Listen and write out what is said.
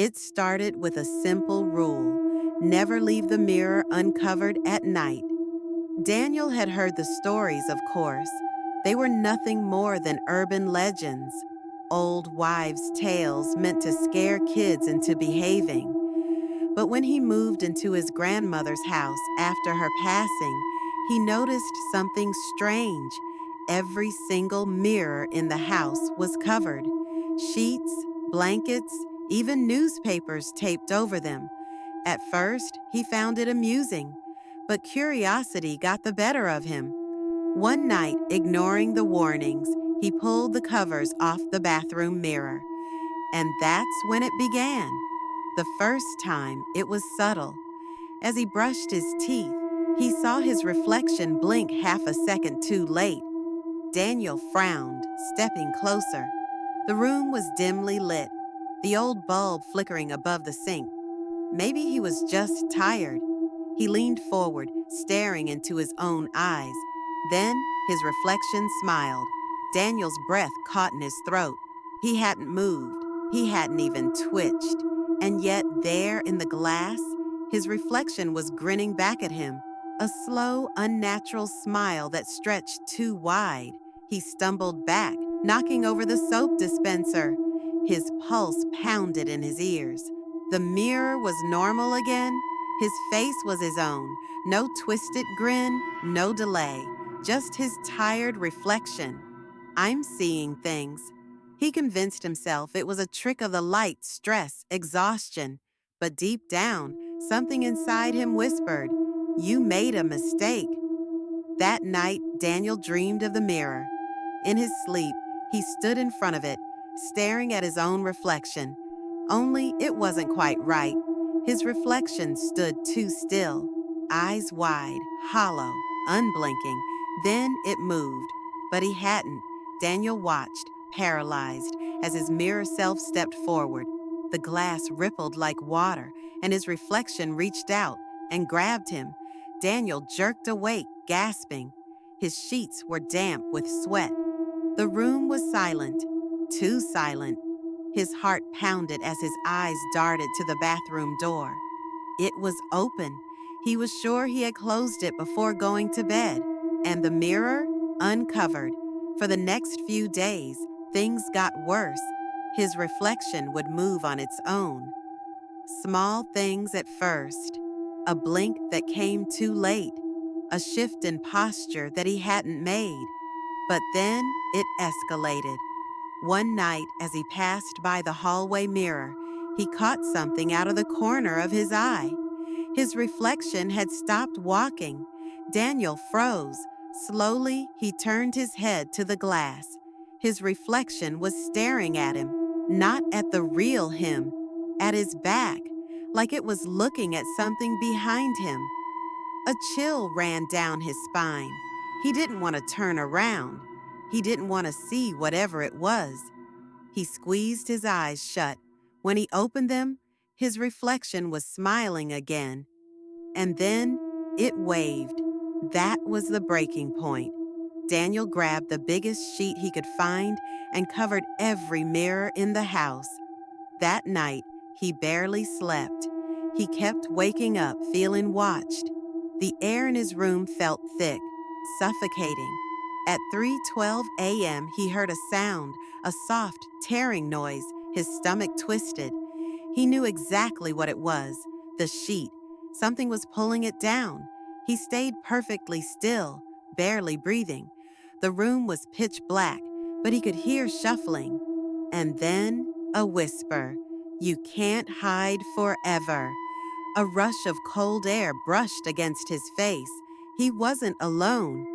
It started with a simple rule: never leave the mirror uncovered at night. Daniel had heard the stories, of course. They were nothing more than urban legends, old wives' tales meant to scare kids into behaving. But when he moved into his grandmother's house after her passing, he noticed something strange. Every single mirror in the house was covered. Sheets, blankets, even newspapers taped over them. At first, he found it amusing, but curiosity got the better of him. One night, ignoring the warnings, he pulled the covers off the bathroom mirror. And that's when it began. The first time, it was subtle. As he brushed his teeth, he saw his reflection blink half a second too late. Daniel frowned, stepping closer. The room was dimly lit, the old bulb flickering above the sink. Maybe he was just tired. He leaned forward, staring into his own eyes. Then his reflection smiled. Daniel's breath caught in his throat. He hadn't moved. He hadn't even twitched. And yet there in the glass, his reflection was grinning back at him. A slow, unnatural smile that stretched too wide. He stumbled back, knocking over the soap dispenser. His pulse pounded in his ears. The mirror was normal again. His face was his own. No twisted grin, no delay. Just his tired reflection. I'm seeing things. He convinced himself it was a trick of the light, stress, exhaustion. But deep down, something inside him whispered, "You made a mistake." That night, Daniel dreamed of the mirror. In his sleep, he stood in front of it, staring at his own reflection. Only it wasn't quite right. His reflection stood too still, eyes wide, hollow, unblinking. Then it moved, but he hadn't. Daniel watched, paralyzed, as his mirror self stepped forward. The glass rippled like water, and his reflection reached out and grabbed him. Daniel jerked awake, gasping. His sheets were damp with sweat. The room was silent, too silent. His heart pounded as his eyes darted to the bathroom door. It was open. He was sure he had closed it before going to bed. And the mirror? Uncovered. For the next few days, things got worse. His reflection would move on its own. Small things at first. A blink that came too late. A shift in posture that he hadn't made. But then it escalated. One night, as he passed by the hallway mirror, he caught something out of the corner of his eye. His reflection had stopped walking. Daniel froze. Slowly, he turned his head to the glass. His reflection was staring at him, not at the real him, at his back, like it was looking at something behind him. A chill ran down his spine. He didn't want to turn around. He didn't want to see whatever it was. He squeezed his eyes shut. When he opened them, his reflection was smiling again. And then it waved. That was the breaking point. Daniel grabbed the biggest sheet he could find and covered every mirror in the house. That night, he barely slept. He kept waking up feeling watched. The air in his room felt thick, suffocating. At 3:12 a.m., he heard a sound, a soft, tearing noise. His stomach twisted. He knew exactly what it was, the sheet. Something was pulling it down. He stayed perfectly still, barely breathing. The room was pitch black, but he could hear shuffling. And then a whisper, "You can't hide forever." A rush of cold air brushed against his face. He wasn't alone.